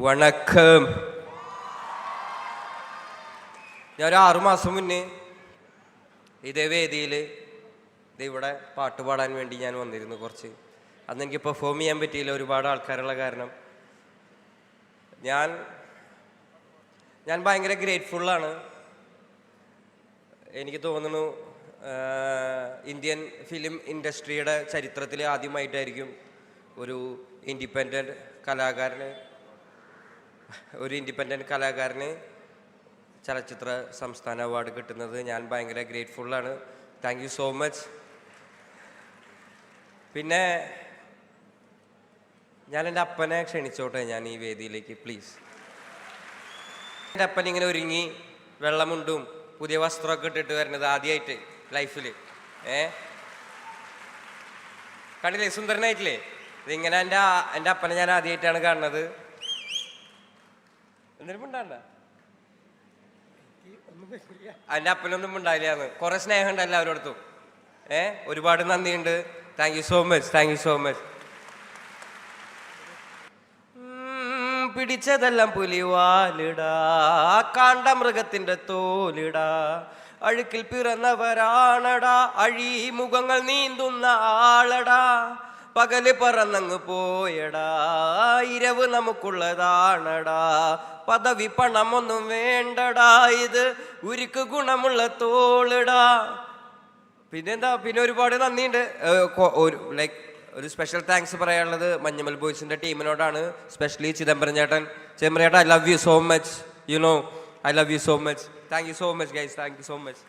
വണക്കം. ഞാൻ ഒരു 6 മാസം മുന്നേ ഇതേ വേദിയിൽ ഇവിടെ പാട്ട് പാടാൻ വേണ്ടി ഞാൻ വന്നിരുന്നു. കുറച്ച് അന്ന് എനിക്ക് പെർഫോം ചെയ്യാൻ പറ്റിയില്ല, ഒരുപാട് ആൾക്കാരുള്ള കാരണം. ഞാൻ ഭയങ്കര ഗ്രേറ്റ്ഫുള്ളാണ്. എനിക്ക് തോന്നുന്നു ഇന്ത്യൻ ഫിലിം ഇൻഡസ്ട്രിയുടെ ചരിത്രത്തിൽ ആദ്യമായിട്ടായിരിക്കും ഒരു ഇൻഡിപെൻഡൻറ്റ് കലാകാരന് ചലച്ചിത്ര സംസ്ഥാന അവാർഡ് കിട്ടുന്നത്. ഞാൻ ഭയങ്കര ഗ്രേറ്റ്ഫുള്ളാണ്. Thank you so much. പിന്നെ ഞാൻ എൻ്റെ അപ്പനെ ക്ഷണിച്ചോട്ടെ ഞാൻ ഈ വേദിയിലേക്ക്, പ്ലീസ്. എൻ്റെ അപ്പൻ ഇങ്ങനെ ഒരുങ്ങി വെള്ളമുണ്ടും പുതിയ വസ്ത്രമൊക്കെ ഇട്ടിട്ട് വരുന്നത് ആദ്യമായിട്ട് ലൈഫിൽ. കണ്ടില്ലേ, സുന്ദരനായിട്ടില്ലേ? ഇതിങ്ങനെ എൻ്റെ അപ്പനെ ഞാൻ ആദ്യമായിട്ടാണ് കാണുന്നത്. എന്തെങ്കിലും ഉണ്ടാണ്ട എൻ്റെ അപ്പനൊന്നും ഉണ്ടായില്ലാന്ന്. കുറെ സ്നേഹം ഉണ്ട് എല്ലാവരോടത്തും. ഒരുപാട് നന്ദിയുണ്ട്. Thank you so much, thank you so much. പിടിച്ചതെല്ലാം പുലിവാലിടാ, കാണ്ട മൃഗത്തിന്റെ തോലിടാ, അഴുക്കിൽ പിറന്നവരാണടാ, അഴിമുഖങ്ങൾ നീന്തുന്ന ആളടാ, പകല് പറന്നങ്ങ് പോയടാ, ഇരവ് നമുക്കുള്ളതാണടാ, പദവി പണമൊന്നും വേണ്ടടാ, ഇത് ഉരുക്ക് ഗുണമുള്ള തോളിടാ. പിന്നെന്താ, പിന്നെ ഒരുപാട് നന്ദിയുണ്ട്. ഒരു സ്പെഷ്യൽ താങ്ക്സ് പറയാനുള്ളത് മഞ്ഞുമൽ ബോയ്സിന്റെ ടീമിനോടാണ്, സ്പെഷ്യലി ചിദംബരം ചേട്ടൻ. I love you so much. You know I love you so much. Thank you so much guys, thank you so much.